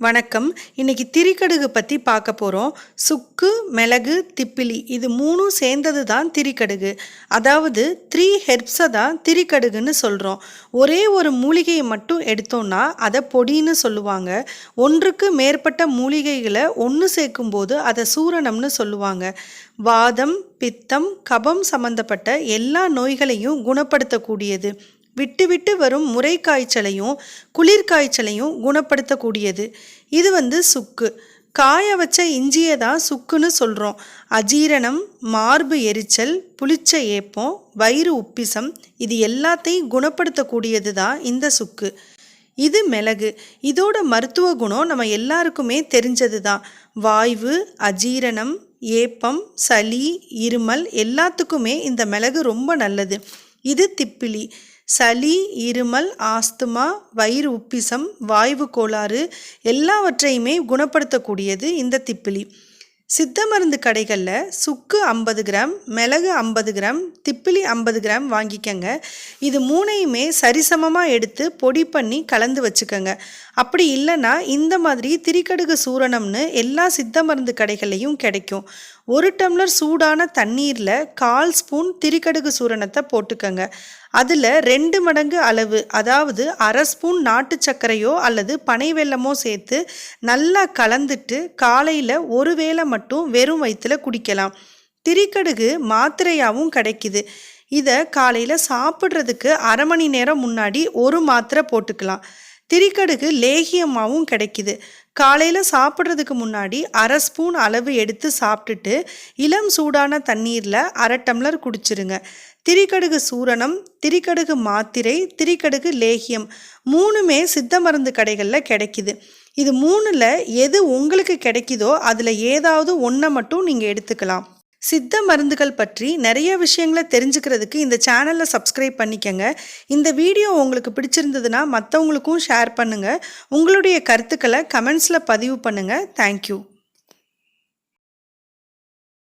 வணக்கம். இன்னைக்கு திரிகடுகு பத்தி பார்க்க போறோம். சுக்கு, மிளகு, திப்பிலி இது 3ம் சேர்ந்தது தான் திரிகடுகு. அதாவது 3 ஹெர்ப்ஸ தான் திரிகடுகுன்னு சொல்றோம். ஒரே ஒரு மூலிகையை மட்டும் எடுத்தோம்னா அதை பொடின்னு சொல்லுவாங்க. ஒன்றுக்கு மேற்பட்ட மூலிகைகளை ஒன்று சேர்க்கும்போது அதை சூரணம்னு சொல்லுவாங்க. வாதம், பித்தம், கபம் சம்பந்தப்பட்ட எல்லா நோய்களையும் குணப்படுத்தக்கூடியது. விட்டு விட்டு வரும் முறை காய்ச்சலையும் குளிர்காய்ச்சலையும் குணப்படுத்தக்கூடியது. இது சுக்கு. காய வச்ச இஞ்சியை தான் சுக்குன்னு சொல்கிறோம். அஜீரணம், மார்பு எரிச்சல், புளிச்ச ஏப்பம், வயிறு உப்பிசம் இது எல்லாத்தையும் குணப்படுத்தக்கூடியது தான் இந்த சுக்கு. இது மிளகு. இதோட மருத்துவ குணம் நம்ம எல்லாருக்குமே தெரிஞ்சது தான். வாய்வு, அஜீரணம், ஏப்பம், சளி, இருமல் எல்லாத்துக்குமே இந்த மிளகு ரொம்ப நல்லது. இது திப்பிலி. சளி, இருமல், ஆஸ்துமா, வயிறு உப்பிசம், வாய்வு கோளாறு எல்லாவற்றையுமே குணப்படுத்தக்கூடியது இந்த திப்பிலி. சித்த மருந்து கடைகளில் சுக்கு 50 கிராம், மிளகு 50 கிராம், திப்பிலி 50 கிராம் வாங்கிக்கங்க. இது 3யுமே சரிசமமாக எடுத்து பொடி பண்ணி கலந்து வச்சுக்கோங்க. அப்படி இல்லைன்னா இந்த மாதிரி திரிகடுகு சூரணம்னு எல்லா சித்த மருந்து கடைகள்லையும் கிடைக்கும். 1 டம்ளர் சூடான தண்ணீரில் 1/4 ஸ்பூன் திரிகடுகு சூரணத்தை போட்டுக்கோங்க. அதில் 2 மடங்கு அளவு, அதாவது அரை ஸ்பூன் நாட்டு சர்க்கரையோ அல்லது பனை வெல்லமோ சேர்த்து நல்லா கலந்துட்டு காலையில் ஒரு வேளை மட்டும் வெறும் வயிற்றுல குடிக்கலாம். திரிகடுகு மாத்திரையாகவும் கிடைக்குது. இதை காலையில் சாப்பிட்றதுக்கு அரை மணி நேரம் முன்னாடி ஒரு மாத்திரை போட்டுக்கலாம். திரிகடுகு லேகியமாகவும் கிடைக்குது. காலையில் சாப்பிட்றதுக்கு முன்னாடி அரை ஸ்பூன் அளவு எடுத்து சாப்பிட்டுட்டு இளம் சூடான தண்ணீரில் அரை டம்ளர் குடிச்சிருங்க. திரிகடுகு சூரணம், திரிகடுகு மாத்திரை, திரிகடுகு லேகியம் 3மே சித்த மருந்து கடைகளில் கிடைக்குது. இது 3ல் எது உங்களுக்கு கிடைக்குதோ அதில் ஏதாவது ஒன்றை மட்டும் நீங்கள் எடுத்துக்கலாம். சித்த மருந்துகள் பற்றி நிறைய விஷயங்களை தெரிஞ்சுக்கிறதுக்கு இந்த சேனலை சப்ஸ்கிரைப் பண்ணிக்கங்க. இந்த வீடியோ உங்களுக்கு பிடிச்சிருந்ததுன்னா மற்றவங்களுக்கும் ஷேர் பண்ணுங்கள். உங்களுடைய கருத்துக்களை கமெண்ட்ஸில் பதிவு பண்ணுங்கள். தேங்க்யூ.